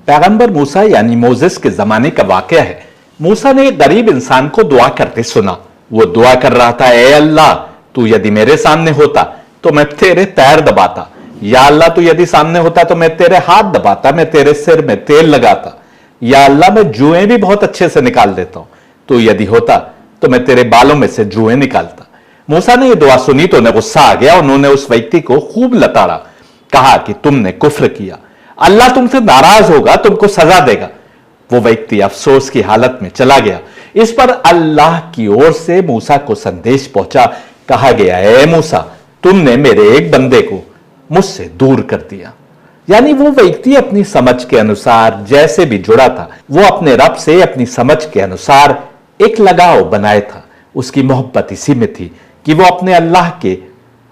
पैगंबर मूसा यानी मोसेस के जमाने का वाकया है। मूसा ने एक गरीब इंसान को दुआ करते सुना। वो दुआ कर रहा था, ए अल्लाह, तू यदि मेरे सामने होता तो मैं तेरे पैर दबाता, या अल्लाह तू यदि सामने होता तो मैं तेरे हाथ दबाता, मैं तेरे सिर में तेल लगाता, या अल्लाह मैं जुएं भी बहुत अच्छे से निकाल देता हूं, तू यदि होता तो मैं तेरे बालों में से जुएं निकालता। मूसा ने यह दुआ सुनी तो उन्हें गुस्सा आ गया। उन्होंने उस व्यक्ति को खूब लताड़ा, कहा कि तुमने कुफ्र किया, अल्लाह तुमसे नाराज होगा, तुमको सजा देगा। वो व्यक्ति अफसोस की हालत में चला गया। इस पर अल्लाह की ओर से मूसा को संदेश पहुंचा। कहा गया, ए मूसा, तुमने मेरे एक बंदे को मुझसे दूर कर दिया। यानी वो व्यक्ति अपनी समझ के अनुसार जैसे भी जुड़ा था, वो अपने रब से अपनी समझ के अनुसार एक लगाव बनाए था। उसकी मोहब्बत इसी में थी कि वो अपने अल्लाह के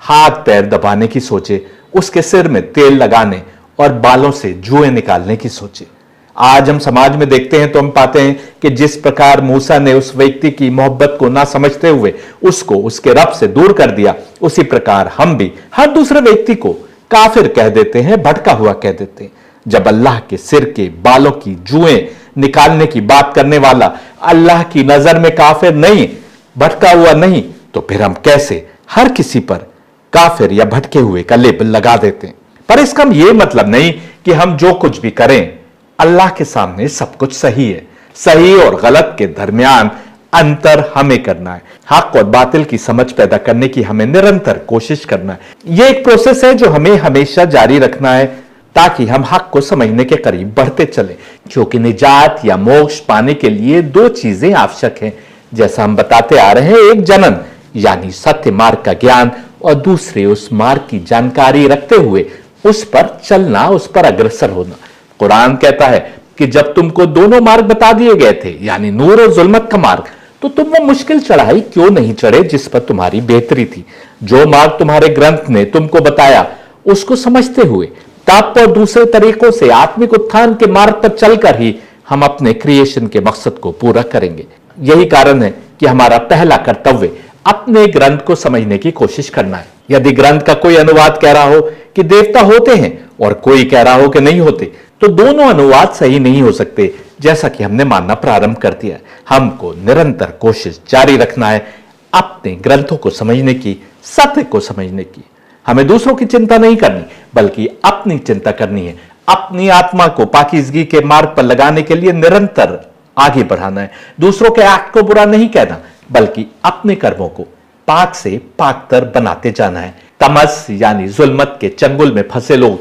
हाथ पैर दबाने की सोचे, उसके सिर में तेल लगाने और बालों से जुएं निकालने की सोचे। आज हम समाज में देखते हैं तो हम पाते हैं कि जिस प्रकार मूसा ने उस व्यक्ति की मोहब्बत को ना समझते हुए उसको उसके रब से दूर कर दिया, उसी प्रकार हम भी हर दूसरे व्यक्ति को काफिर कह देते हैं, भटका हुआ कह देते हैं। जब अल्लाह के सिर के बालों की जुएं निकालने की बात करने वाला अल्लाह की नजर में काफिर नहीं, भटका हुआ नहीं, तो फिर हम कैसे हर किसी पर काफिर या भटके हुए का लेबल लगा देते हैं। पर इसका यह मतलब नहीं कि हम जो कुछ भी करें अल्लाह के सामने सब कुछ सही है। सही और गलत के दरमियान अंतर हमें करना है। हक और बातिल की समझ पैदा करने की हमें निरंतर कोशिश करना है। यह एक प्रोसेस है जो हमें हमेशा जारी रखना है ताकि हम हक को समझने के करीब बढ़ते चले। क्योंकि निजात या मोक्ष पाने के लिए दो चीजें आवश्यक हैं, जैसा हम बताते आ रहे हैं। एक जनन यानी सत्य मार्ग का ज्ञान, और दूसरे उस मार्ग की जानकारी रखते हुए उस पर चलना, उस पर अग्रसर होना। कुरान कहता है कि जब तुमको दोनों मार्ग बता दिए गए थे, यानी नूर और जुल्मत का मार्ग, तो तुम वो मुश्किल चढ़ाई क्यों नहीं चढ़े जिस पर तुम्हारी बेहतरी थी। जो मार्ग तुम्हारे ग्रंथ ने तुमको बताया उसको समझते हुए तप और दूसरे तरीकों से आत्मिक उत्थान के मार्ग पर चलकर ही हम अपने क्रिएशन के मकसद को पूरा करेंगे। यही कारण है कि हमारा पहला कर्तव्य अपने ग्रंथ को समझने की कोशिश करना है। यदि ग्रंथ का कोई अनुवाद कह रहा हो कि देवता होते हैं और कोई कह रहा हो कि नहीं होते, तो दोनों अनुवाद सही नहीं हो सकते, जैसा कि हमने मानना प्रारंभ कर दिया है। हमको निरंतर कोशिश जारी रखना है अपने ग्रंथों को समझने की, सत्य को समझने की। हमें दूसरों की चिंता नहीं करनी, बल्कि अपनी चिंता करनी है। अपनी आत्मा को पाकीज़गी के मार्ग पर लगाने के लिए निरंतर आगे बढ़ाना है। दूसरों के एक्ट को बुरा नहीं कहना, बल्कि अपने कर्मों को पाक से पाकतर बनाते जाना है। तमस यानी जुल्मत के चंगुल में फंसे लोग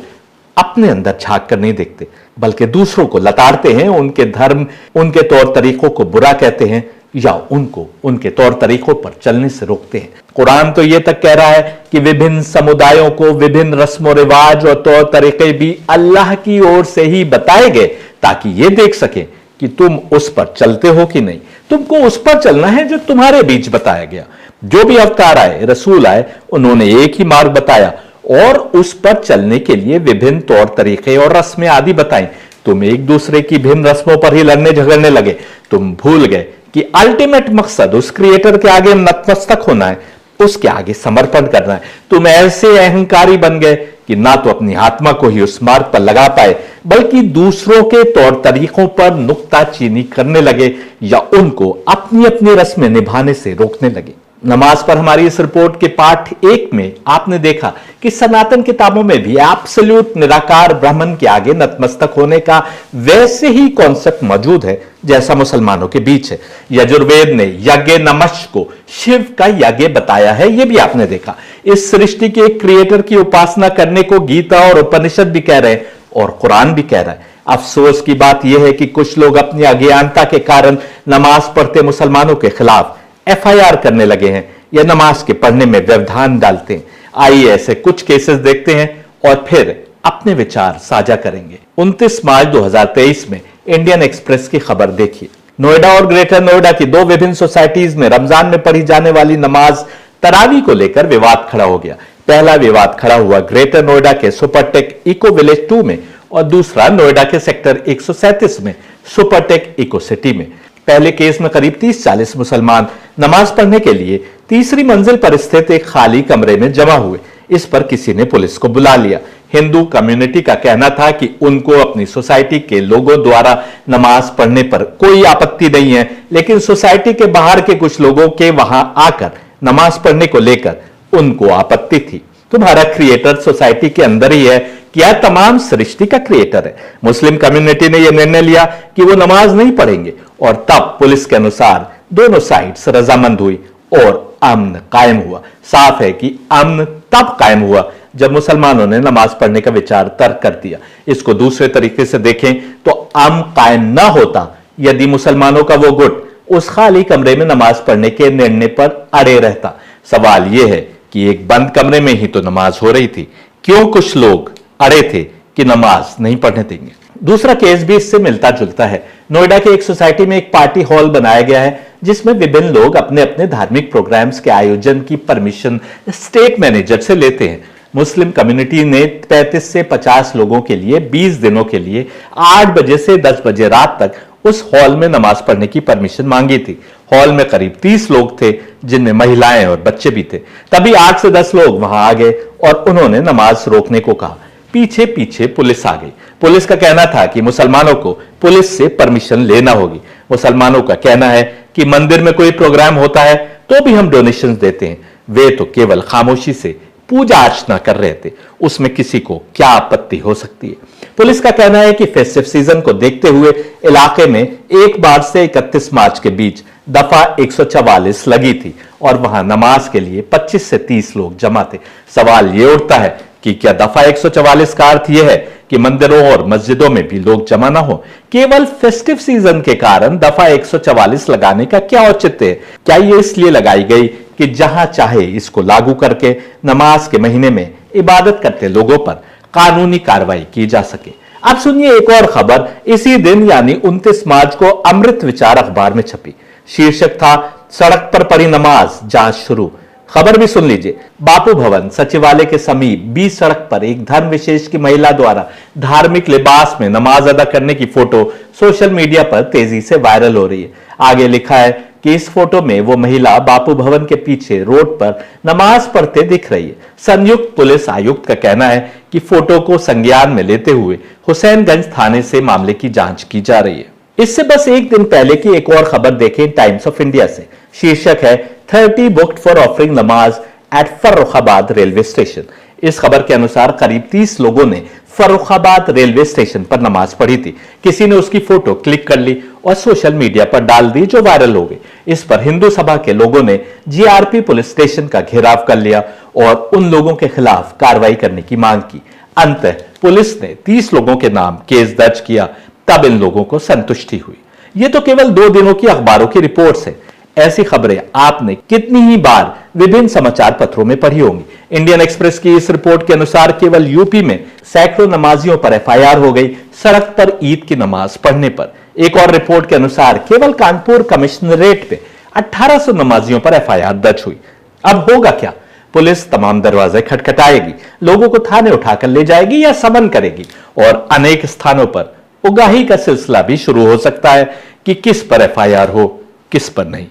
अपने अंदर झांक कर नहीं देखते, बल्कि दूसरों को लताड़ते हैं, उनके धर्म, उनके तौर तरीकों को बुरा कहते हैं या उनको उनके तौर तरीकों पर चलने से रोकते हैं। कुरान तो यह तक कह रहा है कि विभिन्न समुदायों को विभिन्न रस्म रिवाज और तौर तरीके भी अल्लाह की ओर से ही बताए गए, ताकि ये देख सकें कि तुम उस पर चलते हो कि नहीं। तुमको उस पर चलना है जो तुम्हारे बीच बताया गया। जो भी अवतार आए, रसूल आए, उन्होंने एक ही मार्ग बताया और उस पर चलने के लिए विभिन्न तौर तरीके और रस्में आदि बताई। तुम एक दूसरे की भिन्न रस्मों पर ही लड़ने झगड़ने लगे। तुम भूल गए कि अल्टीमेट मकसद उस क्रिएटर के आगे नतमस्तक होना है, उसके आगे समर्पण करना है। तुम ऐसे अहंकारी बन गए कि ना तो अपनी आत्मा को ही उस मार्ग पर लगा पाए, बल्कि दूसरों के तौर तरीकों पर नुक्ताचीनी करने लगे या उनको अपनी अपनी रस्में निभाने से रोकने लगे। नमाज पर हमारी इस रिपोर्ट के पाठ 1 में आपने देखा कि सनातन किताबों में भी एब्सोल्यूट निराकार ब्राह्मण के आगे नतमस्तक होने का वैसे ही कॉन्सेप्ट मौजूद है जैसा मुसलमानों के बीच है। यजुर्वेद ने यज्ञ नमश को शिव का यज्ञ बताया है, यह भी आपने देखा। इस सृष्टि के क्रिएटर की उपासना करने को गीता और उपनिषद भी कह रहे हैं और कुरान भी कह रहा है। अफसोस की बात यह है कि कुछ लोग अपनी अज्ञानता के कारण नमाज पढ़ते मुसलमानों के खिलाफ FIR करने लगे हैं या नमाज के पढ़ने में व्यवधान डालते हैं। आइए ऐसे कुछ केसेस देखते हैं और फिर अपने विचार साझा करेंगे। 29 मार्च 2023 में इंडियन एक्सप्रेस की खबर देखिए। नोएडा और ग्रेटर नोएडा की 2 विभिन्न सोसाइटीज में रमजान में पढ़ी जाने वाली नमाज तरावी को लेकर विवाद खड़ा हो गया। पहला विवाद खड़ा हुआ ग्रेटर नोएडा के सुपरटेक इको विलेज 2 में और दूसरा नोएडा के सेक्टर 137 में सुपरटेक इको सिटी में। पहले केस में करीब 30-40 मुसलमान नमाज पढ़ने के लिए तीसरी मंजिल पर स्थित एक खाली कमरे में जमा हुए। इस पर किसी ने पुलिस को बुला लिया। हिंदू कम्युनिटी का कहना था कि उनको अपनी सोसाइटी के लोगों द्वारा नमाज पढ़ने पर कोई आपत्ति नहीं है, लेकिन सोसाइटी के बाहर के कुछ लोगों के वहां आकर नमाज पढ़ने को लेकर उनको आपत्ति थी। तुम्हारा क्रिएटर सोसाइटी के अंदर ही है, क्या तमाम सृष्टि का क्रिएटर है। मुस्लिम कम्युनिटी ने यह निर्णय लिया कि वो नमाज नहीं पढ़ेंगे और तब पुलिस के अनुसार दोनों साइड्स रजामंद हुई और अमन कायम हुआ। साफ है कि अमन तब कायम हुआ जब मुसलमानों ने नमाज पढ़ने का विचार तर्क कर दिया। इसको दूसरे तरीके से देखें तो अमन कायम ना होता यदि मुसलमानों का वो गुट उस खाली कमरे में नमाज पढ़ने के निर्णय पर अड़े रहता। सवाल यह है कि एक बंद कमरे में ही तो नमाज हो रही थी, क्यों कुछ लोग अड़े थे कि नमाज नहीं पढ़ने देंगे। दूसरा केस भी इससे मिलता जुलता है। नोएडा के एक सोसाइटी में एक पार्टी हॉल बनाया गया है जिसमें विभिन्न लोग अपने अपने धार्मिक प्रोग्राम्स के आयोजन की परमिशन स्टेट मैनेजर से लेते हैं। मुस्लिम कम्युनिटी ने 35 से 50 लोगों के लिए 20 दिनों के लिए 8 बजे से 10 बजे रात तक उस हॉल में नमाज पढ़ने की परमिशन मांगी थी। हॉल में करीब 30 लोग थे जिनमें महिलाएं और बच्चे भी थे। तभी 8 से 10 लोग वहां आ गए और उन्होंने नमाज रोकने को कहा। पीछे पीछे पुलिस आ गई। पुलिस का कहना था कि मुसलमानों को पुलिस से परमिशन लेना होगी। मुसलमानों का कहना है कि मंदिर में कोई प्रोग्राम होता है तो भी हम डोनेशंस देते हैं। वे तो केवल खामोशी से पूजा अर्चना कर रहे थे, उसमें किसी को क्या आपत्ति हो सकती है। पुलिस का कहना है कि फेस्टिव सीजन को देखते हुए इलाके में 1 मार्च से 31 मार्च के बीच दफा 144 लगी थी और वहां नमाज के लिए 25 से 30 लोग जमा थे। सवाल यह उठता है कि क्या दफा 144 का अर्थ यह है कि मंदिरों और मस्जिदों में भी लोग जमा ना हो? केवल फेस्टिव सीजन के कारण दफा 144 लगाने का क्या औचित्य है? क्या ये इसलिए लगाई गई कि जहां चाहे इसको लागू करके नमाज के महीने में इबादत करते लोगों पर कानूनी कार्रवाई की जा सके? अब सुनिए एक और खबर। इसी दिन यानी 29 मार्च को अमृत विचार अखबार में छपी। शीर्षक था सड़क पर पड़ी नमाज, जांच शुरू। खबर भी सुन लीजिए। बापू भवन सचिवालय के समीप 20 सड़क पर एक धर्म विशेष की महिला द्वारा धार्मिक लिबास में नमाज अदा करने की फोटो सोशल मीडिया पर तेजी से वायरल हो रही है। आगे लिखा है कि इस फोटो में वो महिला बापू भवन के पीछे रोड पर नमाज पढ़ते दिख रही है। संयुक्त पुलिस आयुक्त का कहना है कि फोटो को संज्ञान में लेते हुए हुसैनगंज थाने से मामले की जांच की जा रही है। इससे बस एक दिन पहले की एक और खबर देखें टाइम्स ऑफ इंडिया से। शीर्षक है 30 बुक्ड फॉर ऑफरिंग नमाज एट फर्रुखाबाद रेलवे स्टेशन। इस खबर के अनुसार करीब 30 लोगों ने फर्रुखाबाद रेलवे स्टेशन पर नमाज पढ़ी थी। किसी ने उसकी फोटो क्लिक कर ली और सोशल मीडिया पर डाल दी जो वायरल हो गई। इस पर हिंदू सभा के लोगों ने जीआरपी पुलिस स्टेशन का घेराव कर लिया और उन लोगों के खिलाफ कार्रवाई करने की मांग की। अंततः पुलिस ने 30 लोगों के नाम केस दर्ज किया, तब इन लोगों को संतुष्टि हुई। ये तो केवल 2 दिनों की अखबारों की रिपोर्ट्स है। ऐसी खबरें आपने कितनी ही बार विभिन्न समाचार पत्रों में पढ़ी होंगी। इंडियन एक्सप्रेस की इस रिपोर्ट के अनुसार केवल यूपी में सैकड़ों नमाजियों पर एफआईआर हो गई सड़क पर ईद की नमाज पढ़ने पर। एक और रिपोर्ट के अनुसार केवल कानपुर कमिश्नरेट पे 1800 नमाजियों पर एफआईआर दर्ज हुई। अब होगा क्या? पुलिस तमाम दरवाजे खटखटाएगी, लोगों को थाने उठाकर ले जाएगी या समन करेगी और अनेक स्थानों पर उगाही का सिलसिला भी शुरू हो सकता है कि किस पर एफआईआर हो, किस पर नहीं।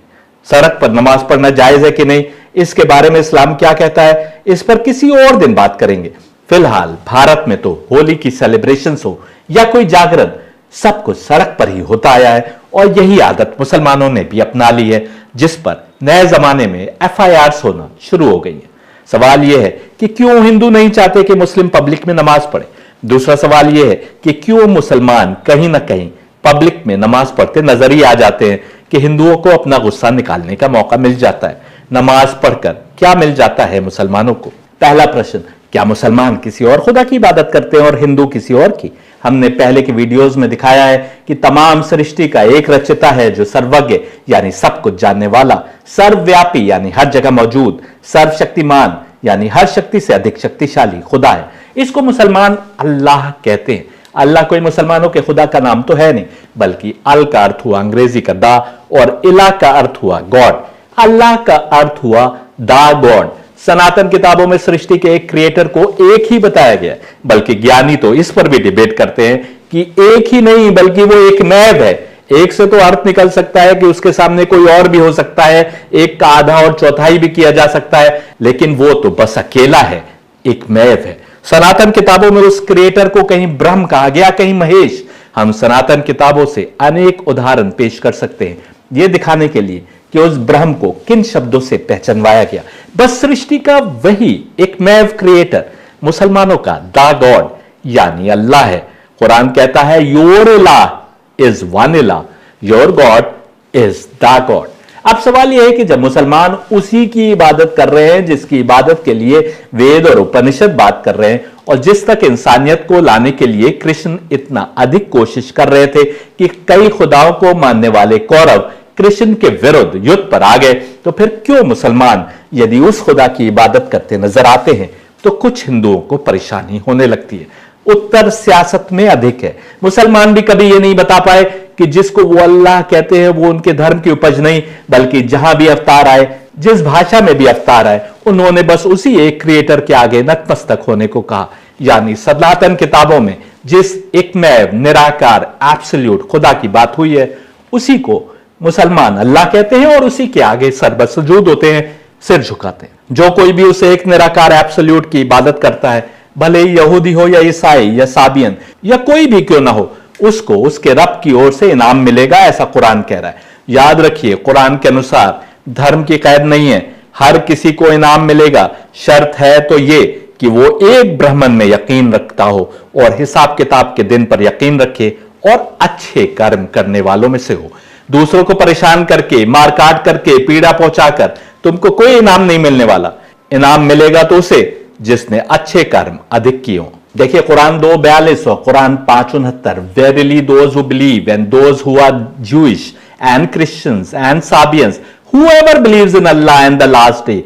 सड़क पर नमाज पढ़ना जायज है कि नहीं, इसके बारे में इस्लाम क्या कहता है, इस पर किसी और दिन बात करेंगे। फिलहाल भारत में तो होली की सेलिब्रेशंस हो या कोई जागरण, सब कुछ सड़क पर ही होता आया है और यही आदत मुसलमानों ने भी अपना ली है, जिस पर नए जमाने में एफआईआर होना शुरू हो गई है। सवाल यह है कि क्यों हिंदू नहीं चाहते कि मुस्लिम पब्लिक में नमाज पढ़े? दूसरा सवाल यह है कि क्यों मुसलमान कहीं ना कहीं पब्लिक में नमाज पढ़ते नजर ही आ जाते हैं कि हिंदुओं को अपना गुस्सा निकालने का मौका मिल जाता है। नमाज पढ़कर क्या मिल जाता है मुसलमानों को? पहला प्रश्न, क्या मुसलमान किसी और खुदा की इबादत करते हैं और हिंदू किसी और की? हमने पहले के वीडियोस में दिखाया है कि तमाम सृष्टि का एक रचयिता है जो सर्वज्ञ यानी सब कुछ जानने वाला, सर्वव्यापी यानी हर जगह मौजूद, सर्वशक्तिमान यानी हर शक्ति से अधिक शक्तिशाली खुदा है। इसको मुसलमान अल्लाह कहते हैं। अल्लाह कोई मुसलमानों के खुदा का नाम तो है नहीं, बल्कि अल का अर्थ हुआ अंग्रेजी का दा और इला का अर्थ हुआ गॉड। अल्लाह का अर्थ हुआ दा गॉड। सनातन किताबों में सृष्टि के एक क्रिएटर को एक ही बताया गया, बल्कि ज्ञानी तो इस पर भी डिबेट करते हैं कि एक ही नहीं बल्कि वो एक मैव है। एक से तो अर्थ निकल सकता है कि उसके सामने कोई और भी हो सकता है, एक का आधा और चौथाई भी किया जा सकता है, लेकिन वो तो बस अकेला है, एक मैव है। सनातन किताबों में उस क्रिएटर को कहीं ब्रह्म कहा गया, कहीं महेश। हम सनातन किताबों से अनेक उदाहरण पेश कर सकते हैं यह दिखाने के लिए कि उस ब्रह्म को किन शब्दों से पहचानवाया गया। बस सृष्टि का वही एकमेव क्रिएटर मुसलमानों का द गॉड यानी अल्लाह है। कुरान कहता है योर इलाह इज वन इलाह, your god is the god. अब सवाल यह है कि जब मुसलमान उसी की इबादत कर रहे हैं जिसकी इबादत के लिए वेद और उपनिषद बात कर रहे हैं, और जिस तक इंसानियत को लाने के लिए कृष्ण इतना अधिक कोशिश कर रहे थे कि कई खुदाओं को मानने वाले कौरव कृष्ण के विरुद्ध युद्ध पर आ गए, तो फिर क्यों मुसलमान यदि उस खुदा की इबादत करते नजर आते हैं तो कुछ हिंदुओं को परेशानी होने लगती है। उत्तर सियासत में अधिक है। मुसलमान भी कभी यह नहीं बता पाए कि जिसको वो अल्लाह कहते हैं वो उनके धर्म की उपज नहीं, बल्कि जहां भी अवतार आए, जिस भाषा में भी अवतार आए, उन्होंने बस उसी एक क्रिएटर के आगे नतमस्तक होने को कहा। यानी सनातन किताबों में जिस एकमेव निराकार एब्सोल्यूट खुदा की बात हुई है उसी को मुसलमान अल्लाह कहते हैं और उसी के आगे सरबसजूद होते हैं, सिर झुकाते हैं। जो कोई भी उसे एक निराकार एब्सोल्यूट की इबादत करता है, भले ही यहूदी हो या ईसाई या साबियन या कोई भी क्यों ना हो, उसको उसके रब की ओर से इनाम मिलेगा, ऐसा कुरान कह रहा है। याद रखिए, कुरान के अनुसार धर्म की कैद नहीं है, हर किसी को इनाम मिलेगा। शर्त है तो ये कि वो एक ब्राह्मण में यकीन रखता हो और हिसाब किताब के दिन पर यकीन रखे और अच्छे कर्म करने वालों में से हो। दूसरों को परेशान करके, मार काट करके, पीड़ा पहुंचाकर तुमको कोई इनाम नहीं मिलने वाला। इनाम मिलेगा तो उसे जिसने अच्छे कर्म अधिक किए हों। देखिए कुरान 2:42 और कुरान 5:69, verily those who believe and those who are Jewish and Christians and Sabians whoever believes in Allah and the last day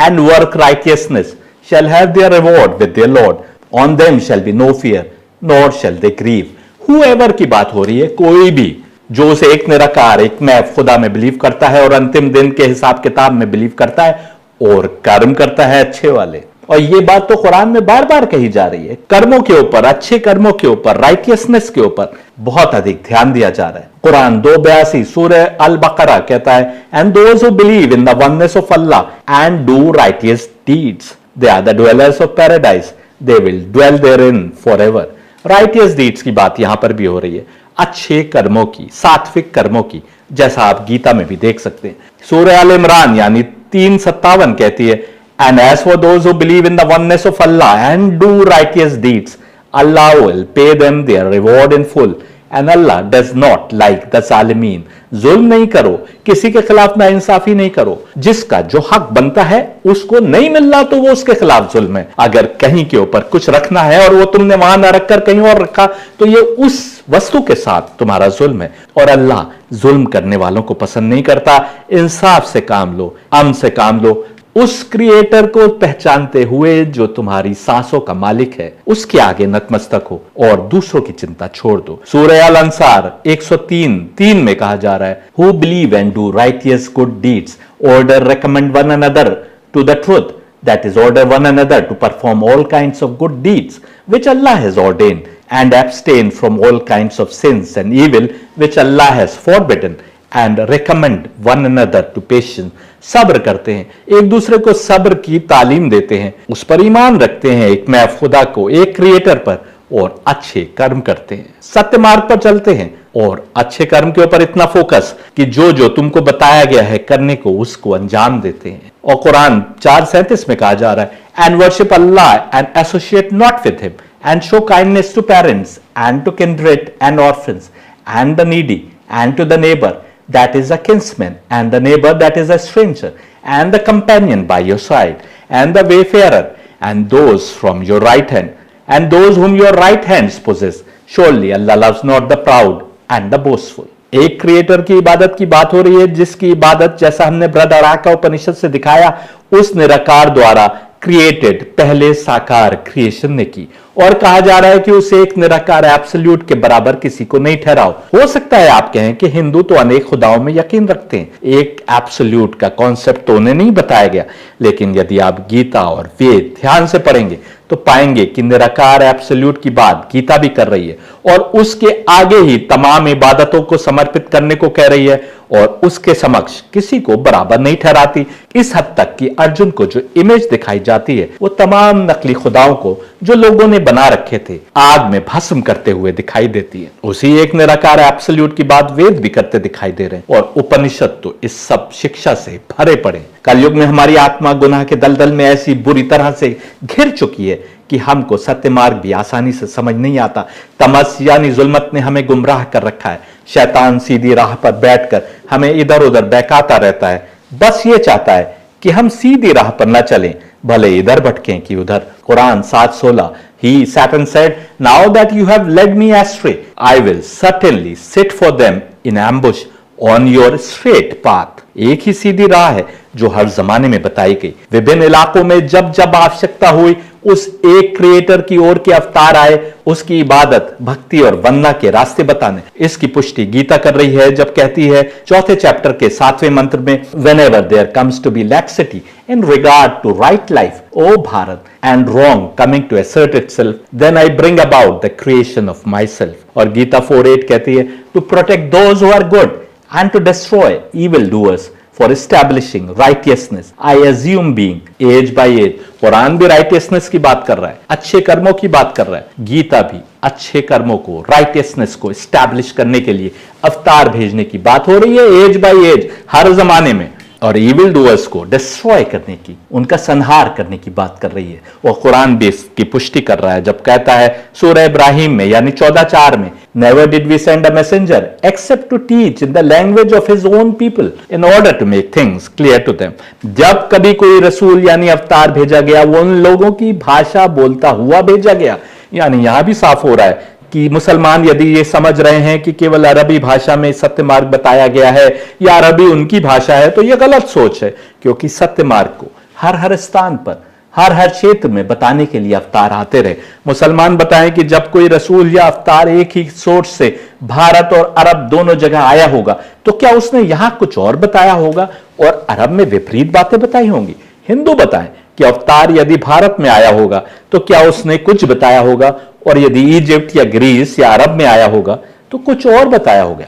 and work righteousness shall have their reward with their Lord. On them shall be no fear nor shall they grieve. whoever की बात हो रही है, कोई भी जो उसे एक निराकार एक मैव खुदा में बिलीव करता है और अंतिम दिन के हिसाब किताब में बिलीव करता है और कर्म करता है अच्छे वाले। और ये बात तो कुरान में बार बार कही जा रही है, कर्मों के ऊपर, अच्छे कर्मों के ऊपर, राइटियसनेस के ऊपर बहुत अधिक ध्यान दिया जा रहा है। कुरान 2:82 सूरह अल बकरा कहता है, and those who believe in the oneness of Allah and do righteous deeds they are the dwellers of paradise they will dwell therein forever. Righteous deeds की बात यहां पर भी हो रही है, अच्छे कर्मों की, सात्विक कर्मों की, जैसा आप गीता में भी देख सकते हैं। सूरह अल इमरान यानी 3:57 कहती है, and as for those who believe in the oneness of Allah and do righteous deeds, Allah will pay them their reward in full and Allah does not like the zalimin. जुल्म नहीं करो, किसी के खिलाफ नाइंसाफी नहीं करो, जिसका जो हक बनता है उसको नहीं मिल रहा तो वो उसके खिलाफ जुल्म है। अगर कहीं के ऊपर कुछ रखना है और वो तुमने वहां ना रखकर कहीं और रखा तो ये उस वस्तु के साथ तुम्हारा जुल्म है, और अल्लाह जुल्म करने वालों को पसंद नहीं करता। इंसाफ से काम लो, अमन से काम लो, उस क्रिएटर को पहचानते हुए जो तुम्हारी सांसों का मालिक है उसके आगे नतमस्तक हो और दूसरों की चिंता छोड़ दो। सूरह अल अंसार 103:3 में कहा जा रहा है, who believe and do righteous good deeds order recommend one another to the truth, that is order one another to perform all kinds of good deeds which Allah has ordained and abstain from all kinds of sins and evil which Allah has forbidden and recommend one another to patience. सब्र करते हैं, एक दूसरे को सब्र की तालीम देते हैं, उस पर ईमान रखते हैं, एक मैव खुदा को, एक क्रिएटर पर, और अच्छे कर्म करते हैं, सत्य मार्ग पर चलते हैं और अच्छे कर्म के ऊपर इतना फोकस कि जो जो तुमको बताया गया है करने को उसको अंजाम देते हैं। और कुरान 4:37 में कहा जा रहा है, and worship Allah and associate not with him and show kindness to parents and to kindred and orphans and the needy and to the neighbour that is a kinsman and the neighbor that is a stranger and the companion by your side and the wayfarer and those from your right hand and those whom your right hands possess. Surely Allah loves not the proud and the boastful. एक creator की इबादत की बात हो रही है जिसकी इबादत, जैसा हमने बृहदारण्यक उपनिषद से दिखाया, उस निराकार द्वारा क्रिएटेड पहले साकार क्रिएशन ने की। और कहा जा रहा है कि उसे एक निराकार एब्सोल्यूट के बराबर किसी को नहीं ठहराओ। हो सकता है आप कहें कि हिंदू तो अनेक खुदाओं में यकीन रखते हैं, एक एब्सोल्यूट का कॉन्सेप्ट तो उन्हें नहीं बताया गया, लेकिन यदि आप गीता और वेद ध्यान से पढ़ेंगे तो पाएंगे कि निराकार एब्सोल्यूट की बात गीता भी कर रही है और उसके आगे ही तमाम इबादतों को समर्पित करने को कह रही है और उसके समक्ष किसी को बराबर नहीं ठहराती। इस हद तक कि अर्जुन को जो इमेज दिखाई जाती है वो तमाम नकली खुदाओं को जो लोगों ने बना रखे थे आग में भस्म करते हुए दिखाई देती है। उसी एक निराकार एब्सोल्यूट की बात वेद भी करते दिखाई दे रहे हैं और उपनिषद तो इस सब शिक्षा से भरे पड़े। कलयुग में हमारी आत्मा गुनाह के दलदल में ऐसी बुरी तरह से घिर चुकी है कि हमको सत्य मार्ग भी आसानी से समझ नहीं आता। तमस यानी जुल्मत ने हमें गुमराह कर रखा है। शैतान सीधी राह पर बैठकर हमें इधर उधर बहकाता रहता है, बस ये चाहता है कि हम सीधी राह पर न चलें, भले इधर भटकें कि उधर। Quran 7:16 He Satan said, "Now that you have led me astray, I will certainly sit for them in ambush on your straight path." एक ही सीधी राह है जो हर जमाने में बताई गई। विभिन्न इलाकों में जब जब आवश्यकता हुई उस एक क्रिएटर की ओर के अवतार आए, उसकी इबादत, भक्ति और वंदना के रास्ते बताने। इसकी पुष्टि गीता कर रही है जब कहती है 4th चैप्टर के 7वें मंत्र में, Whenever there comes to be laxity in regard to right life, O Bharat, and wrong coming to assert itself, then I bring about the creation of myself. और गीता 4:8 कहती है, To protect those who are good and to destroy evil doers, for establishing righteousness, I assume being age by age. Quran भी righteousness की बात कर रहा है, अच्छे कर्मों की बात कर रहा है। गीता भी अच्छे कर्मों को, राइटियसनेस को स्टैब्लिश करने के लिए अवतार भेजने की बात हो रही है एज बाय एज, हर जमाने में। और इविल डूअर्स को डिस्ट्रॉय करने की, उनका संहार करने की बात कर रही है। और कुरान भी इसकी पुष्टि कर रहा है जब कहता है सूरह इब्राहिम में यानी 14:4 में, never did we send a messenger except to teach in the language of his own people in order to make things clear to them. जब कभी कोई रसूल यानी अवतार भेजा गया वो उन लोगों की भाषा बोलता हुआ भेजा गया। यानी यहां भी साफ हो रहा है कि मुसलमान यदि ये समझ रहे हैं कि केवल अरबी भाषा में सत्य मार्ग बताया गया है या अरबी उनकी भाषा है तो ये गलत सोच है, क्योंकि सत्य मार्ग को हर हर स्थान पर, हर हर क्षेत्र में बताने के लिए अवतार आते रहे। मुसलमान बताएं कि जब कोई रसूल या अवतार एक ही सोर्स से भारत और अरब दोनों जगह आया होगा तो क्या उसने यहां कुछ और बताया होगा और अरब में विपरीत बातें बताई होंगी। हिंदू बताएं कि अवतार यदि भारत में आया होगा तो क्या उसने कुछ बताया होगा और यदि इजिप्ट या ग्रीस या अरब में आया होगा तो कुछ और बताया होगा।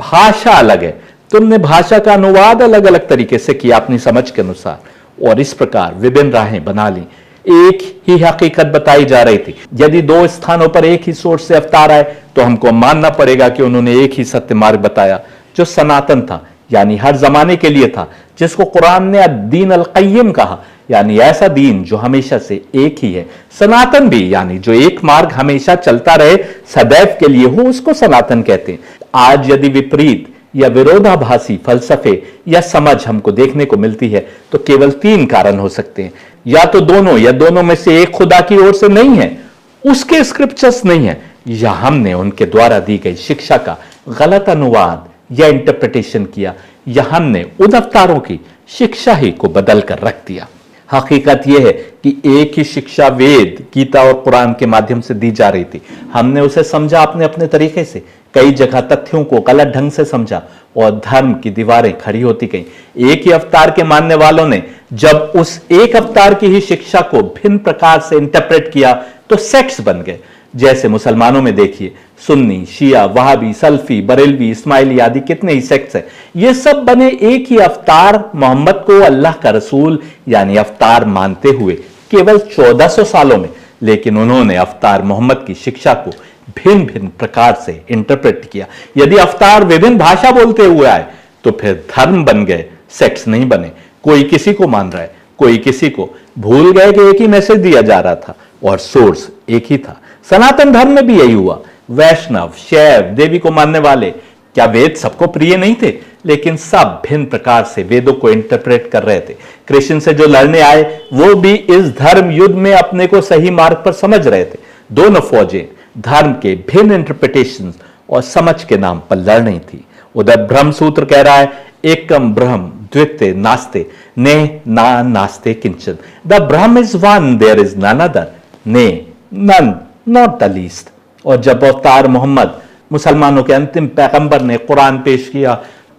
भाषा अलग है, तुमने भाषा का अनुवाद अलग अलग तरीके से किया अपनी समझ के अनुसार, और इस प्रकार विभिन्न राहें बना ली। एक ही हकीकत बताई जा रही थी। यदि दो स्थानों पर एक ही सोर्स से अवतार आए तो हमको मानना पड़ेगा कि उन्होंने एक ही सत्य मार्ग बताया जो सनातन था, यानी हर जमाने के लिए था, जिसको कुरान ने अद-दीन अल-क़य्यिम कहा, यानी ऐसा दीन जो हमेशा से एक ही है। सनातन भी यानी जो एक मार्ग हमेशा चलता रहे, सदैव के लिए हो, उसको सनातन कहते हैं। आज यदि विपरीत या विरोधाभासी फलसफे या समझ हमको देखने को मिलती है तो केवल 3 कारण हो सकते हैं। या तो दोनों या दोनों में से एक खुदा की ओर से नहीं है, उसके स्क्रिप्चर्स नहीं है, या हमने उनके द्वारा दी गई शिक्षा का गलत अनुवाद या इंटरप्रिटेशन किया, या हमने उन अवतारों की शिक्षा ही को बदल कर रख दिया। हकीकत यह है कि एक ही शिक्षा वेद, गीता और कुरान के माध्यम से दी जा रही थी। हमने उसे समझा अपने अपने तरीके से, कई जगह तथ्यों को गलत ढंग से समझा और धर्म की दीवारें खड़ी होती गईं। एक ही अवतार के मानने वालों ने जब उस एक अवतार की ही शिक्षा को भिन्न प्रकार से इंटरप्रेट किया तो सेक्ट्स बन गए। जैसे मुसलमानों में देखिए, सुन्नी, शिया, वहाबी, सल्फी, बरेलवी, इस्माइली आदि कितने ही सेक्ट्स हैं। ये सब बने एक ही अवतार मोहम्मद को अल्लाह का रसूल यानी अवतार मानते हुए केवल 1400 सालों में, लेकिन उन्होंने अवतार मोहम्मद की शिक्षा को भिन्न भिन्न प्रकार से इंटरप्रेट किया। यदि अवतार विभिन्न भाषा बोलते हुए आए तो फिर धर्म बन गए, सेक्ट्स नहीं बने। कोई किसी को मान रहा है, कोई किसी को, भूल गए कि एक ही मैसेज दिया जा रहा था और सोर्स एक ही था। सनातन धर्म में भी यही हुआ। वैष्णव, शैव, देवी को मानने वाले, क्या वेद सबको प्रिय नहीं थे? लेकिन सब भिन्न प्रकार से वेदों को इंटरप्रेट कर रहे थे। कृष्ण से जो लड़ने आए वो भी इस धर्म युद्ध में अपने को सही मार्ग पर समझ रहे थे। दोनों फौजें धर्म के भिन्न इंटरप्रिटेशन और समझ के नाम पर लड़ रही थी। उधर ब्रह्म सूत्र कह रहा है, एकम ब्रह्म द्वितीय नास्ते ने ना नास्ते किंचन। The Brahman is one, there is none other, ने नन नॉट द लीस्ट। और जब अवतार मोहम्मद मुसलमानों के अंतिम पैगंबर ने कुरान पेश किया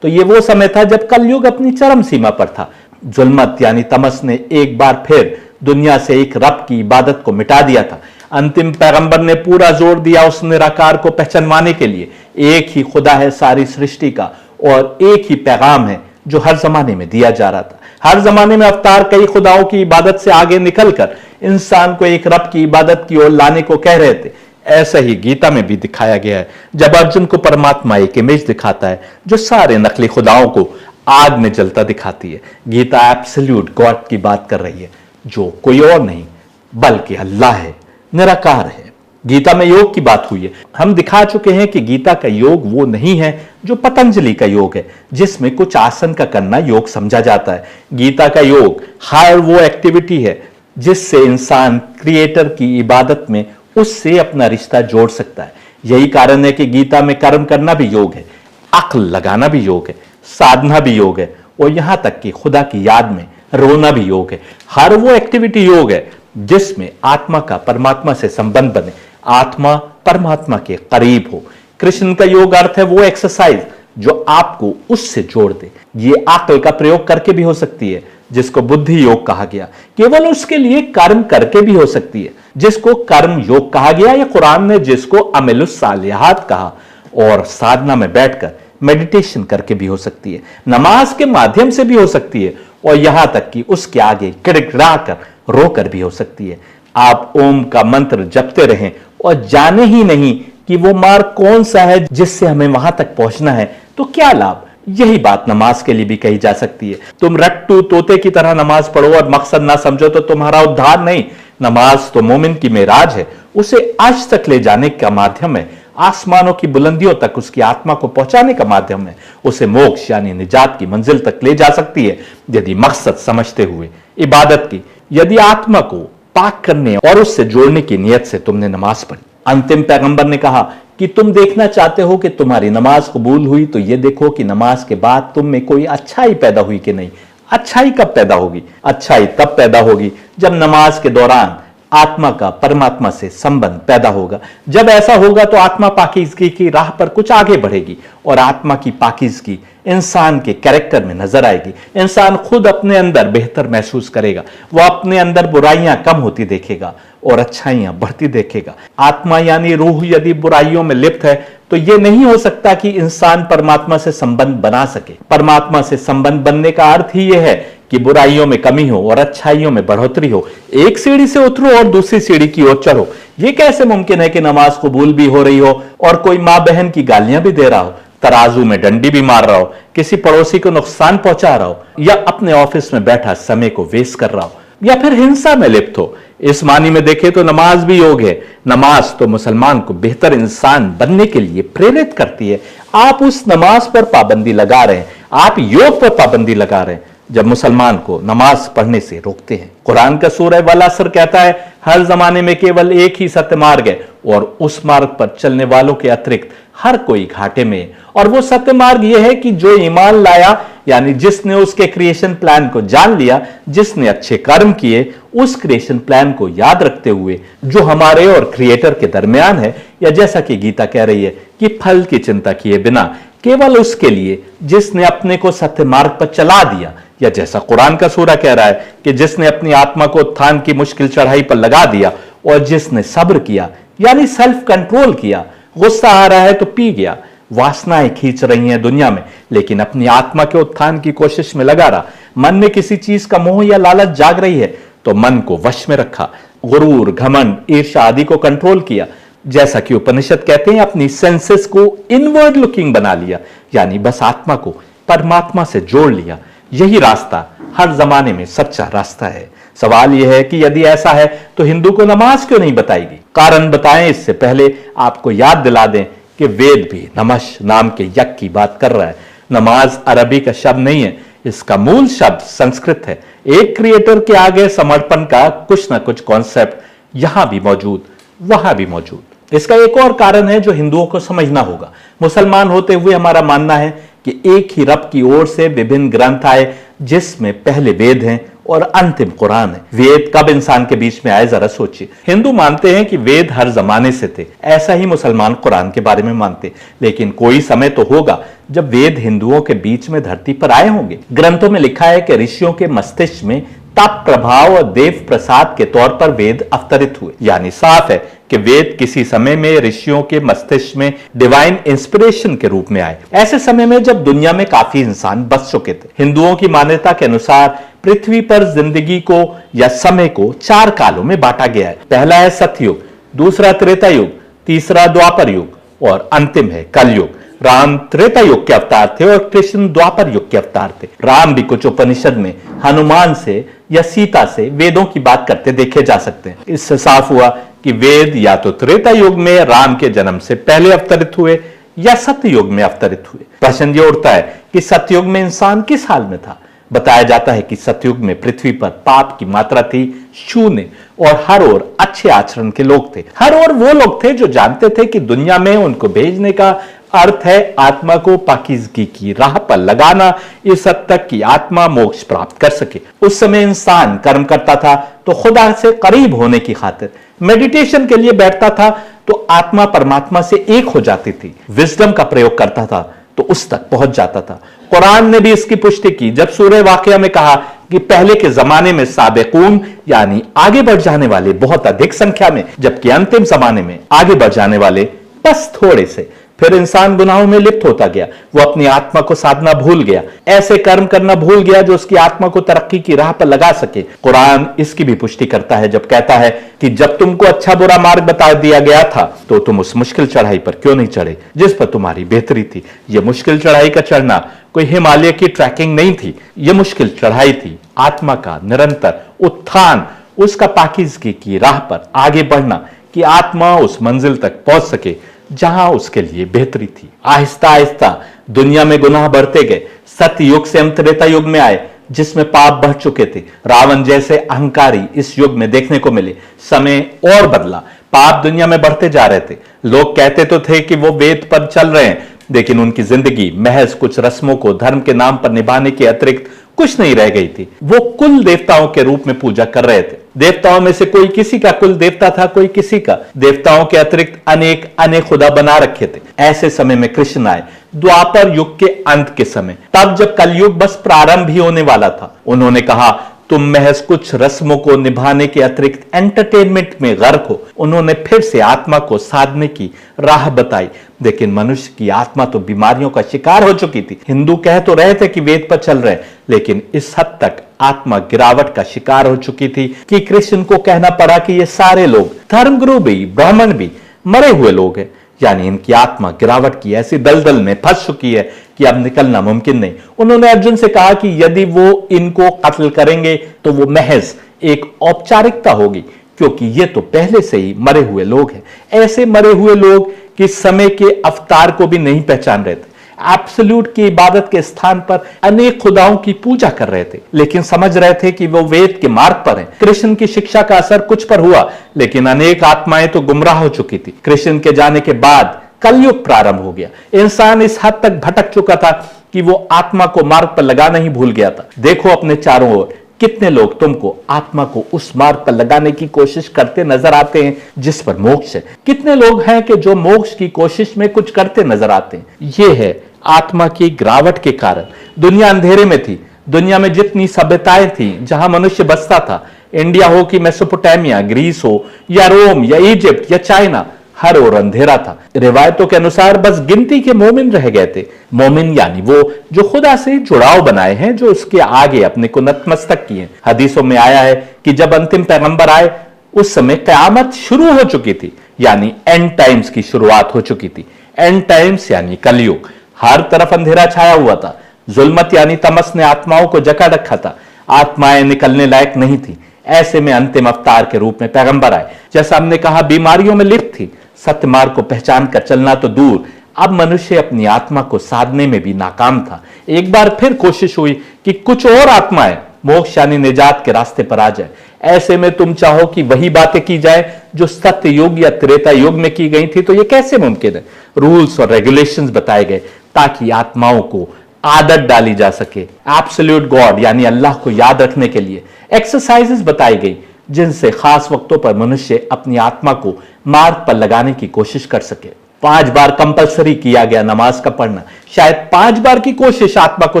तो यह वो समय था जब कलयुग अपनी चरम सीमा पर था। जुल्मत यानी तमस ने एक बार फिर दुनिया से एक रब की इबादत को मिटा दिया था। अंतिम पैगंबर ने पूरा जोर दिया उस निराकार को पहचानवाने के लिए। एक ही खुदा है सारी सृष्टि का और एक ही पैगाम है जो हर जमाने में दिया जा रहा था। हर जमाने में अवतार कई खुदाओं की इबादत से आगे निकलकर इंसान को एक रब की इबादत की ओर लाने को कह रहे थे। ऐसा ही गीता में भी दिखाया गया है, जब अर्जुन को परमात्मा एक इमेज दिखाता है जो सारे नकली खुदाओं को आग में जलता दिखाती है। गीता एब्सोल्यूट गॉड की बात कर रही है, जो कोई और नहीं बल्कि अल्लाह है, निराकार है। गीता में योग की बात हुई है। हम दिखा चुके हैं कि गीता का योग वो नहीं है जो पतंजलि का योग है, जिसमें कुछ आसन का करना योग समझा जाता है। गीता का योग हर वो एक्टिविटी है जिससे इंसान क्रिएटर की इबादत में उससे अपना रिश्ता जोड़ सकता है। यही कारण है कि गीता में कर्म करना भी योग है, अक्ल लगाना भी योग है, साधना भी योग है और यहां तक कि खुदा की याद में रोना भी योग है। हर वो एक्टिविटी योग है जिसमें आत्मा का परमात्मा से संबंध बने, आत्मा परमात्मा के करीब हो। कृष्ण का योग अर्थ है वो एक्सरसाइज जो आपको उससे जोड़ दे। ये अक्ल का प्रयोग करके भी हो सकती है, जिसको बुद्धि योग कहा गया। केवल उसके लिए कर्म करके भी हो सकती है, जिसको कर्म योग कहा गया, या कुरान ने जिसको अमलुस सालिहात कहा। और साधना में बैठकर मेडिटेशन करके भी हो सकती है, नमाज के माध्यम से भी हो सकती है और यहां तक कि उसके आगे गिड़गिड़ा कर रोकर भी हो सकती है। आप ओम का मंत्र जपते रहें और जाने ही नहीं कि वो मार्ग कौन सा है जिससे हमें वहां तक पहुंचना है, तो क्या लाभ। यही बात नमाज के लिए भी कही जा सकती है। तुम रट्टू तोते की तरह नमाज पढ़ो और मकसद ना समझो तो तुम्हारा उद्धार नहीं। नमाज तो मोमिन की मेराज है, उसे अर्श तक ले जाने का माध्यम है, आसमानों की बुलंदियों तक उसकी आत्मा को पहुंचाने का माध्यम है, उसे मोक्ष यानी निजात की मंजिल तक ले जा सकती है यदि मकसद समझते हुए इबादत की, यदि आत्मा को पाक करने और उससे जोड़ने की नियत से तुमने नमाज पढ़ी। अंतिम पैगंबर ने कहा कि तुम देखना चाहते हो कि तुम्हारी नमाज कबूल हुई, तो यह देखो कि नमाज के बाद तुम में कोई अच्छाई पैदा हुई कि नहीं। अच्छाई कब पैदा होगी? अच्छाई तब पैदा होगी जब नमाज के दौरान आत्मा का परमात्मा से संबंध पैदा होगा। जब ऐसा होगा तो आत्मा पाकीज़गी की राह पर कुछ आगे बढ़ेगी और आत्मा की पाकीज़गी इंसान के कैरेक्टर में नजर आएगी। इंसान खुद अपने अंदर बेहतर महसूस करेगा, वह अपने अंदर बुराइयां कम होती देखेगा और अच्छाइयां बढ़ती देखेगा। आत्मा यानी रूह यदि बुराइयों में लिप्त है तो यह नहीं हो सकता कि इंसान परमात्मा से संबंध बना सके। परमात्मा से संबंध बनने का अर्थ ही यह है कि बुराइयों में कमी हो और अच्छाइयों में बढ़ोतरी हो। एक सीढ़ी से उतरो और दूसरी सीढ़ी की ओर चढ़ो। यह कैसे मुमकिन है कि नमाज कबूल भी हो रही हो और कोई मां बहन की गालियां भी दे रहा हो, तराजू में डंडी भी मार रहा हो, किसी पड़ोसी को नुकसान पहुंचा रहा हो, या अपने ऑफिस में बैठा समय को वेस्ट कर रहा हो, या फिर हिंसा में लिप्त हो। इस मानी में देखें तो नमाज भी योग है। नमाज तो मुसलमान को बेहतर इंसान बनने के लिए प्रेरित करती है। आप उस नमाज पर पाबंदी लगा रहे हैं, आप योग पर पाबंदी लगा रहे हैं जब मुसलमान को नमाज पढ़ने से रोकते हैं। कुरान का सूरह वल असर कहता है हर जमाने में केवल एक ही सत्य मार्ग है और उस मार्ग पर चलने वालों के अतिरिक्त हर कोई घाटे में है। और वो सत्य मार्ग यह है कि जो ईमान लाया, यानी जिसने उसके क्रिएशन प्लान को जान लिया, जिसने अच्छे कर्म किए, उस क्रिएशन प्लान को याद रखते हुए जो हमारे और क्रिएटर के दरमियान है, या जैसा कि गीता कह रही है कि फल की चिंता किए बिना, केवल उसके लिए जिसने अपने को सत्य मार्ग पर चला दिया, या जैसा कुरान का सूरा कह रहा है कि जिसने अपनी आत्मा को उत्थान की मुश्किल चढ़ाई पर लगा दिया और जिसने सब्र किया यानी सेल्फ कंट्रोल किया। गुस्सा आ रहा है तो पी गया, वासनाएं खींच रही हैं दुनिया में, लेकिन अपनी आत्मा के उत्थान की कोशिश में लगा रहा। मन में किसी चीज का मोह या लालच जाग रही है तो मन को वश में रखा, गुरूर, घमंड, ईर्ष्या आदि को कंट्रोल किया। जैसा कि उपनिषद कहते हैं अपनी सेंसेस को इनवर्ड लुकिंग बना लिया, यानी बस आत्मा को परमात्मा से जोड़ लिया। यही रास्ता हर जमाने में सच्चा रास्ता है। सवाल यह है कि यदि ऐसा है तो हिंदू को नमाज क्यों नहीं बताएगी? कारण बताएं, इससे पहले आपको याद दिला दें कि वेद भी नमश नाम के यज्ञ की बात कर रहा है। नमाज अरबी का शब्द नहीं है, इसका मूल शब्द संस्कृत है। एक क्रिएटर के आगे समर्पण का कुछ ना कुछ कॉन्सेप्ट यहां भी मौजूद, वहां भी मौजूद। इसका एक और कारण है जो हिंदुओं को समझना होगा। मुसलमान होते हुए हमारा मानना है कि एक ही रब की ओर से विभिन्न ग्रंथ आए, जिसमें पहले वेद हैं और अंतिम कुरान है। वेद कब इंसान के बीच में आए जरा सोचिए। हिंदू मानते हैं कि वेद हर जमाने से थे, ऐसा ही मुसलमान कुरान के बारे में मानते, लेकिन कोई समय तो होगा जब वेद हिंदुओं के बीच में धरती पर आए होंगे। ग्रंथों में लिखा है कि ऋषियों के मस्तिष्क में तप प्रभाव और देव प्रसाद के तौर पर वेद अवतरित हुए। यानी साफ है कि वेद किसी समय में ऋषियों के मस्तिष्क में डिवाइन इंस्पिरेशन के रूप में आए, ऐसे समय में जब दुनिया में काफी इंसान बस चुके थे। हिंदुओं की मान्यता के अनुसार पृथ्वी पर जिंदगी को या समय को 4 कालों में बांटा गया है। पहला है सतयुग, दूसरा त्रेता युग, तीसरा द्वापर युग और अंतिम है कलयुग। राम त्रेता युग के अवतार थे और कृष्ण द्वापर युग के अवतार थे। राम भी कुछ उपनिषद में हनुमान से या सीता से वेदों की बात करते देखे जा सकते हैं। इससे साफ हुआ कि वेद या तो त्रेता युग में राम के जन्म से पहले अवतरित हुए या सतयुग में अवतरित हुए। प्रश्न ये उठता है कि सतयुग में इंसान किस हाल में था। बताया जाता है कि सतयुग में पृथ्वी पर पाप की मात्रा थी 0 और हर ओर अच्छे आचरण के लोग थे। हर ओर वो लोग थे जो जानते थे कि दुनिया में उनको भेजने का अर्थ है आत्मा को पाकीज़गी की राह पर लगाना, इस हद तक कि आत्मा मोक्ष प्राप्त कर सके। उस समय इंसान कर्म करता था तो खुदा से करीब होने की खातिर, मेडिटेशन के लिए बैठता था तो आत्मा परमात्मा से एक हो जाती थी। विजडम का प्रयोग करता था तो उस तक पहुंच जाता था। कुरान ने भी इसकी पुष्टि की जब सूरह वाक़िया में कहा कि पहले के जमाने में साबिकून यानी आगे बढ़ जाने वाले बहुत अधिक संख्या में, जबकि अंतिम जमाने में आगे बढ़ जाने वाले बस थोड़े से। फिर इंसान गुनाहों में लिप्त होता गया, वो अपनी आत्मा को साधना भूल गया, ऐसे कर्म करना भूल गया जो उसकी आत्मा को तरक्की की राह पर लगा सके। कुरान इसकी भी पुष्टि करता है जब कहता है कि जब तुमको अच्छा बुरा मार्ग बता दिया गया था तो तुम उस मुश्किल चढ़ाई पर क्यों नहीं चढ़े जिस पर तुम्हारी बेहतरी थी। यह मुश्किल चढ़ाई का चढ़ना कोई हिमालय की ट्रैकिंग नहीं थी, यह मुश्किल चढ़ाई थी आत्मा का निरंतर उत्थान, उसका पाकीज़गी की राह पर आगे बढ़ना कि आत्मा उस मंजिल तक पहुंच सके जहां उसके लिए बेहतरी थी। आहिस्ता आहिस्ता दुनिया में गुनाह बढ़ते गए। सतयुग से हम त्रेता युग में आए जिसमें पाप बढ़ चुके थे। रावण जैसे अहंकारी इस युग में देखने को मिले। समय और बदला, पाप दुनिया में बढ़ते जा रहे थे। लोग कहते तो थे कि वो वेद पर चल रहे हैं, लेकिन उनकी जिंदगी महज कुछ रस्मों को धर्म के नाम पर निभाने के अतिरिक्त कुछ नहीं रह गई थी। वो कुल देवताओं के रूप में पूजा कर रहे थे। देवताओं में से कोई किसी का कुल देवता था, कोई किसी का। देवताओं के अतिरिक्त अनेक अनेक खुदा बना रखे थे। ऐसे समय में कृष्ण आए, द्वापर युग के अंत के समय, तब जब कलयुग बस प्रारंभ ही होने वाला था। उन्होंने कहा तुम महज कुछ रस्मों को निभाने के अतिरिक्त एंटरटेनमेंट में गर्क हो। उन्होंने फिर से आत्मा को साधने की राह बताई, लेकिन मनुष्य की आत्मा तो बीमारियों का शिकार हो चुकी थी। हिंदू कह तो रहे थे कि वेद पर चल रहे, लेकिन इस हद तक आत्मा गिरावट का शिकार हो चुकी थी कि कृष्ण को कहना पड़ा कि ये सारे लोग, धर्मगुरु भी, ब्राह्मण भी, मरे हुए लोग हैं। यानी इनकी आत्मा गिरावट की ऐसी दलदल में फंस चुकी है कि अब निकलना मुमकिन नहीं। उन्होंने अर्जुन से कहा कि यदि वो इनको कत्ल करेंगे तो वो महज एक औपचारिकता होगी, क्योंकि ये तो पहले से ही मरे हुए लोग हैं। ऐसे मरे हुए लोग कि समय के अवतार को भी नहीं पहचान रहे थे। एब्सोल्यूट की इबादत के स्थान पर अनेक खुदाओं की पूजा कर रहे थे, लेकिन समझ रहे थे कि वो वेद के मार्ग पर हैं। कृष्ण की शिक्षा का असर कुछ पर हुआ, लेकिन अनेक आत्माएं तो गुमराह हो चुकी थी। कृष्ण के जाने के बाद कलयुग प्रारंभ हो गया। इंसान इस हद तक भटक चुका था कि वो आत्मा को मार्ग पर लगाना ही भूल गया था। देखो अपने चारों ओर कितने लोग तुमको आत्मा को उस मार्ग पर लगाने की कोशिश करते नजर आते हैं जिस पर मोक्ष है। कितने लोग हैं कि जो मोक्ष की कोशिश में कुछ करते नजर आते हैं। यह है आत्मा की गिरावट के कारण। दुनिया अंधेरे में थी। दुनिया में जितनी सभ्यताएं थी जहां मनुष्य बसता था, इंडिया हो कि मेसोपोटामिया, ग्रीस हो या रोम या इजिप्ट या चाइना, हर ओर अंधेरा था। रिवायतों के अनुसार बस गिनती के मोमिन रह गए थे। मोमिन यानी वो जो खुदा से जुड़ाव बनाए हैं, जो उसके आगे अपने को नतमस्तक किए। हदीसों में आया है कि जब अंतिम पैगंबर आए उस समय कयामत शुरू हो चुकी थी, यानी एंड टाइम्स की शुरुआत हो चुकी थी। एंड टाइम्स यानी कलयुग। हर तरफ अंधेरा छाया हुआ था। जुल्मत यानी तमस ने आत्माओं को जकड़ रखा था। आत्माएं निकलने लायक नहीं थी। ऐसे में अंतिम अवतार के रूप में पैगंबर आए। जैसा हमने कहा, बीमारियों में लिप्त थी। सत्य मार्ग को पहचान कर चलना तो दूर, अब मनुष्य अपनी आत्मा को साधने में भी नाकाम था। एक बार फिर कोशिश हुई कि कुछ और आत्माएं मोक्ष यानी निजात के रास्ते पर आ जाए। ऐसे में तुम चाहो कि वही बातें की जाए जो सत्य युग या त्रेता युग में की गई थी, तो यह कैसे मुमकिन है। रूल्स और रेगुलेशंस बताए गए ताकि आत्माओं को आदत डाली जा सके। एब्सोल्यूट गॉड यानी अल्लाह को याद रखने के लिए एक्सरसाइजेस बताई गई जिनसे खास वक्तों पर मनुष्य अपनी आत्मा को मार्ग पर लगाने की कोशिश कर सके। 5 बार कंपलसरी किया गया नमाज का पढ़ना। शायद 5 बार की कोशिश आत्मा को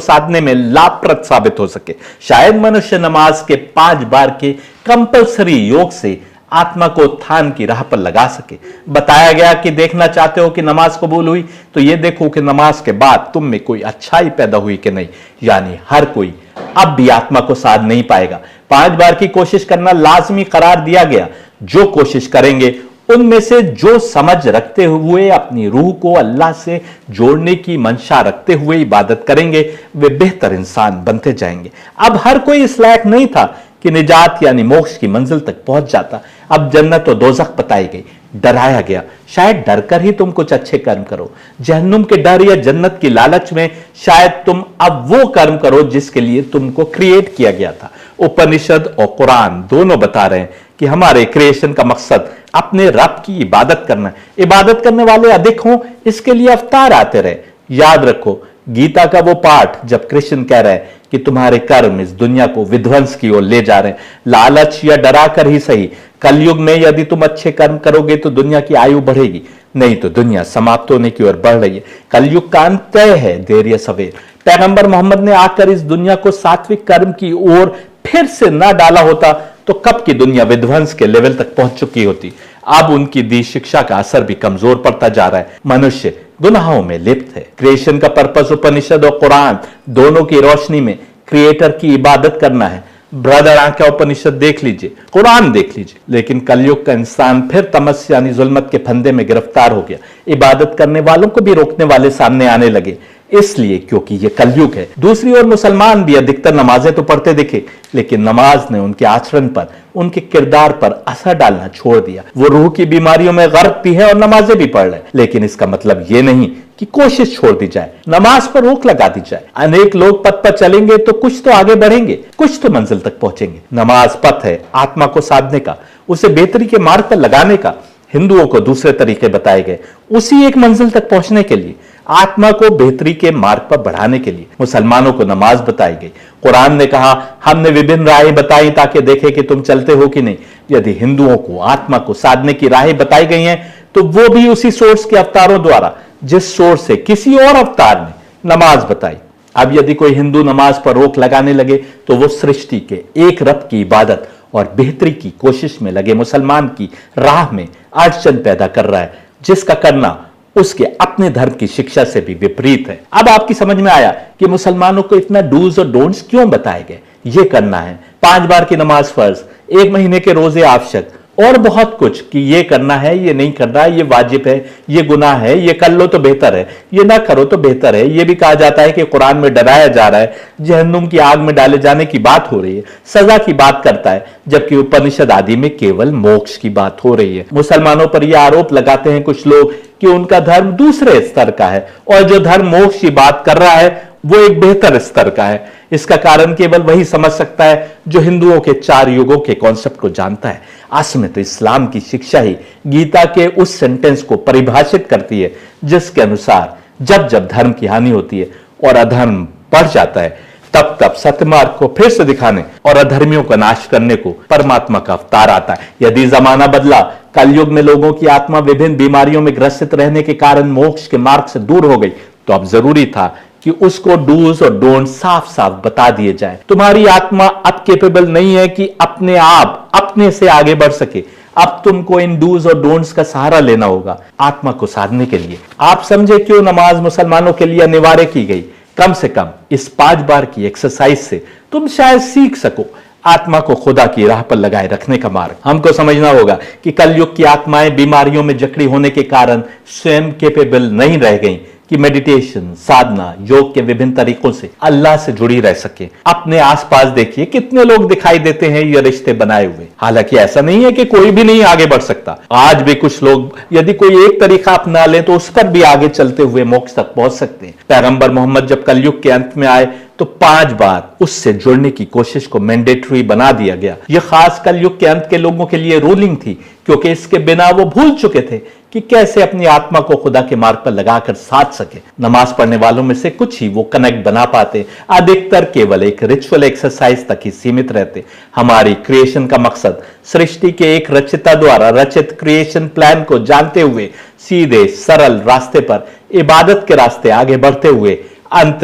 साधने में लाभप्रद साबित हो सके। शायद मनुष्य नमाज के 5 बार के कंपलसरी योग से आत्मा को उत्थान की राह पर लगा सके। बताया गया कि देखना चाहते हो कि नमाज कबूल हुई तो यह देखो कि नमाज के बाद तुम में कोई अच्छाई पैदा हुई कि नहीं। यानी हर कोई अब भी आत्मा को साध नहीं पाएगा। 5 बार की कोशिश करना लाजमी करार दिया गया। जो कोशिश करेंगे उनमें से जो समझ रखते हुए अपनी रूह को अल्लाह से जोड़ने की मंशा रखते हुए इबादत करेंगे, वे बेहतर इंसान बनते जाएंगे। अब हर कोई इस लायक नहीं था कि निजात यानी मोक्ष की मंजिल तक पहुंच जाता। अब जन्नत और दोजख बताई गई, डराया गया शायद डर कर ही तुम कुछ अच्छे कर्म करो। जहन्नुम के डर या जन्नत की लालच में शायद तुम अब वो कर्म करो जिसके लिए तुमको क्रिएट किया गया था। उपनिषद और कुरान दोनों बता रहे हैं कि हमारे क्रिएशन का मकसद अपने रब की इबादत करना है। इबादत करने वाले अधिक हों, इसके लिए अवतार आते रहे। याद रखो गीता का वो पाठ जब कृष्ण कह रहे हैं कि तुम्हारे कर्म इस दुनिया को विध्वंस की ओर ले जा रहे हैं, लालच या डरा कर ही सही। कलयुग में यदि तुम अच्छे कर्म करोगे तो दुनिया की आयु बढ़ेगी, नहीं तो दुनिया समाप्त होने की ओर बढ़ रही है। कलयुग का अंत तय है, देर या सवेर। पैगंबर मोहम्मद ने आकर इस दुनिया को सात्विक कर्म की ओर फिर से न डाला होता तो कब की दुनिया विध्वंस के लेवल तक पहुंच चुकी होती। अब उनकी दी शिक्षा का असर भी कमजोर पड़ता जा रहा है। मनुष्य गुनाहों में लिप्त है। क्रिएशन का पर्पस उपनिषद और कुरान दोनों की रोशनी में क्रिएटर की इबादत करना है। ब्रदर आंखें उपनिषद देख लीजिए, कुरान देख लीजिए। लेकिन कलयुग का इंसान फिर तमस यानी जुल्मत के फंदे में गिरफ्तार हो गया। इबादत करने वालों को भी रोकने वाले सामने आने लगे, इसलिए क्योंकि यह कलयुग है। दूसरी ओर मुसलमान भी अधिकतर नमाजें तो पढ़ते दिखे, लेकिन नमाज ने उनके आचरण पर, उनके किरदार पर असर डालना छोड़ दिया। वो रूह की बीमारियों में गर्क भी है और नमाजें भी पढ़ रहे, लेकिन इसका मतलब यह नहीं कि कोशिश छोड़ दी जाए, नमाज पर रोक लगा दी जाए। अनेक लोग पथ पर चलेंगे तो कुछ तो आगे बढ़ेंगे, कुछ तो मंजिल तक पहुंचेंगे। नमाज पथ है आत्मा को साधने का, उसे बेहतरी के मार्ग पर लगाने का। हिंदुओं को दूसरे तरीके बताए गए उसी एक मंजिल तक पहुंचने के लिए, आत्मा को बेहतरी के मार्ग पर बढ़ाने के लिए। मुसलमानों को नमाज बताई गई। कुरान ने कहा हमने विभिन्न राहें बताई ताकि देखें कि तुम चलते हो कि नहीं। यदि हिंदुओं को आत्मा को साधने की राहें बताई गई हैं तो वो भी उसी सोर्स के अवतारों द्वारा जिस सोर्स से किसी और अवतार ने नमाज बताई। अब यदि कोई हिंदू नमाज पर रोक लगाने लगे तो वो सृष्टि के एक रब की इबादत और बेहतरी की कोशिश में लगे मुसलमान की राह में अड़चन पैदा कर रहा है, जिसका करना उसके अपने धर्म की शिक्षा से भी विपरीत है। अब आपकी समझ में आया कि मुसलमानों को इतना डूज और डोंट्स क्यों बताए गए। ये करना है, 5 बार की नमाज फर्ज, 1 महीने के रोजे आवश्यक, और बहुत कुछ कि ये करना है, ये नहीं करना है, ये वाजिब है, ये गुनाह है, ये कर लो तो बेहतर है, ये ना करो तो बेहतर है। ये भी कहा जाता है कि कुरान में डराया जा रहा है, जहन्नुम की आग में डाले जाने की बात हो रही है, सजा की बात करता है, जबकि उपनिषद आदि में केवल मोक्ष की बात हो रही है। मुसलमानों पर यह आरोप लगाते हैं कुछ लोग कि उनका धर्म दूसरे स्तर का है और जो धर्म मोक्ष की बात कर रहा है वो एक बेहतर स्तर का है। इसका कारण केवल वही समझ सकता है जो हिंदुओं के 4 युगों के कॉन्सेप्ट को जानता है। असल में तो इस्लाम की शिक्षा ही गीता के उस सेंटेंस को परिभाषित करती है जिसके अनुसार जब जब धर्म की हानि होती है और अधर्म बढ़ जाता है तब तब सत्यमार्ग को फिर से दिखाने और अधर्मियों का नाश करने को परमात्मा का अवतार आता है। यदि जमाना बदला, कलयुग में लोगों की आत्मा विभिन्न बीमारियों में ग्रसित रहने के कारण मोक्ष के मार्ग से दूर हो गई, तो अब जरूरी था कि उसको डूज और डोंट साफ साफ बता दिए जाए। तुम्हारी आत्मा अब कैपेबल नहीं है कि अपने आप अपने से आगे बढ़ सके। अब तुमको इन डूज और डोंट्स का सहारा लेना होगा आत्मा को साधने के लिए। आप समझे क्यों नमाज मुसलमानों के लिए अनिवार्य की गई। कम से कम इस 5 बार की एक्सरसाइज से तुम शायद सीख सको आत्मा को खुदा की राह पर लगाए रखने का मार्ग। हमको समझना होगा कि कलयुग की आत्माएं बीमारियों में जकड़ी होने के कारण स्वयं कैपेबल नहीं रह गई कि मेडिटेशन, साधना, योग के विभिन्न तरीकों से अल्लाह से जुड़ी रह सके। अपने आसपास देखिए कितने लोग दिखाई देते हैं ये रिश्ते बनाए हुए। हालांकि ऐसा नहीं है कि कोई भी नहीं आगे बढ़ सकता। आज भी कुछ लोग यदि कोई एक तरीका अपना ले तो उस पर भी आगे चलते हुए मोक्ष तक पहुंच सकते हैं। पैगंबर मोहम्मद जब कलयुग के अंत में आए तो 5 बार उससे जुड़ने की कोशिश को मैंडेटरी बना दिया गया। यह खास कलयुग के अंत के लोगों के लिए रूलिंग थी क्योंकि इसके बिना वो भूल चुके थे कि कैसे अपनी आत्मा को खुदा के मार्ग पर लगाकर साध सके। नमाज पढ़ने वालों में से कुछ ही वो कनेक्ट बना पाते, अधिकतर केवल एक रिचुअल एक्सरसाइज तक ही सीमित रहते। हमारी क्रिएशन का मकसद सृष्टि के एक रचिता द्वारा रचित क्रिएशन प्लान को जानते हुए सीधे सरल रास्ते पर इबादत के रास्ते आगे बढ़ते हुए अंत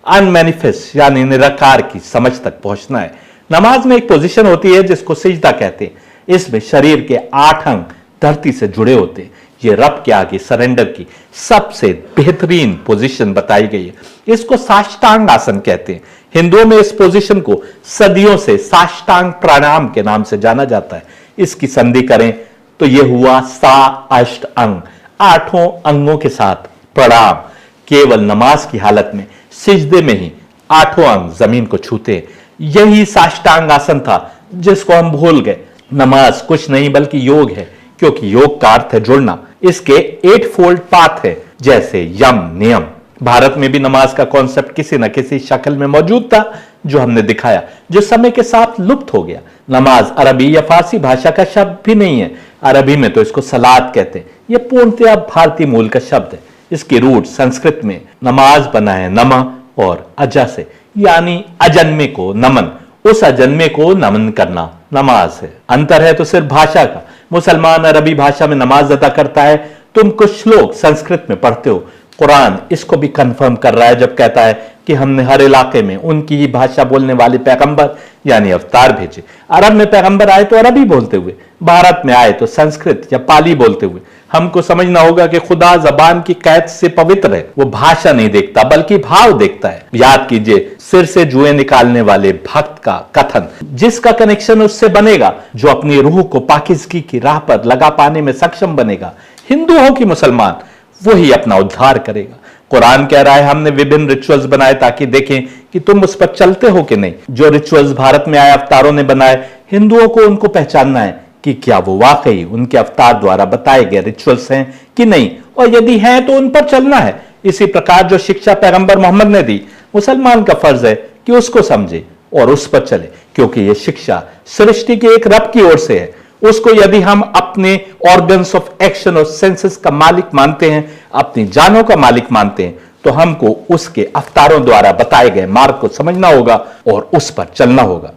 अनमैनिफेस्ट यानी निराकार की समझ तक पहुंचना है। नमाज में एक पोजीशन होती है जिसको सिजदा कहते हैं। इसमें शरीर के 8 अंग धरती से जुड़े होते हैं। ये रब के आगे सरेंडर की सबसे बेहतरीन पोजीशन बताई गई है। इसको साष्टांग आसन कहते हैं। हिंदुओं में इस पोजीशन को सदियों से साष्टांग प्राणायाम के नाम से जाना जाता है। इसकी संधि करें तो यह हुआ सा अष्ट अंग, 8 अंगों के साथ प्रणाम। केवल नमाज की हालत में सिजदे में ही 8 अंग जमीन को छूते। यही साष्टांग आसन था जिसको हम भूल गए। नमाज कुछ नहीं बल्कि योग है, क्योंकि योग का अर्थ है जुड़ना। इसके 8 फोल्ड पाथ है, जैसे यम नियम। भारत में भी नमाज का कॉन्सेप्ट किसी न किसी शक्ल में मौजूद था, जो हमने दिखाया, जो समय के साथ लुप्त हो गया। नमाज अरबी या फारसी भाषा का शब्द भी नहीं है। अरबी में तो इसको सलात कहते हैं। यह पूर्णतया भारतीय मूल का शब्द है। इसकी रूट संस्कृत में नमाज बना है नमा और अजा से, यानी अजन्मे को नमन। उस अजन्मे को नमन करना नमाज है। अंतर है तो सिर्फ भाषा का। मुसलमान अरबी भाषा में नमाज अदा करता है, तुम कुछ श्लोक संस्कृत में पढ़ते हो। कुरान इसको भी कंफर्म कर रहा है जब कहता है कि हमने हर इलाके में उनकी ही भाषा बोलने वाले पैगंबर यानी अवतार भेजे। अरब में पैगंबर आए तो अरबी बोलते हुए, भारत में आए तो संस्कृत या पाली बोलते हुए। हमको समझना होगा कि खुदा जबान की कैद से पवित्र है। वो भाषा नहीं देखता बल्कि भाव देखता है। याद कीजिए सिर से जुए निकालने वाले भक्त का कथन, जिसका कनेक्शन उससे बनेगा जो अपनी रूह को पाकिज़गी की राह पर लगा पाने में सक्षम बनेगा, हिंदू हो कि मुसलमान, वही अपना उद्धार करेगा। कुरान कह रहा है हमने विभिन्न रिचुअल्स बनाए ताकि देखें कि तुम उस पर चलते हो कि नहीं। जो रिचुअल्स भारत में आए अवतारों ने बनाए, हिंदुओं को उनको पहचानना है कि क्या वो वाकई उनके अवतार द्वारा बताए गए रिचुअल्स हैं कि नहीं, और यदि हैं तो उन पर चलना है। इसी प्रकार जो शिक्षा पैगंबर मोहम्मद ने दी, मुसलमान का फर्ज है कि उसको समझे और उस पर चले, क्योंकि यह शिक्षा सृष्टि के एक रब की ओर से है। उसको यदि हम अपने ऑर्गन्स ऑफ एक्शन और सेंसेस का मालिक मानते हैं, अपनी जानों का मालिक मानते हैं, तो हमको उसके अवतारों द्वारा बताए गए मार्ग को समझना होगा और उस पर चलना होगा।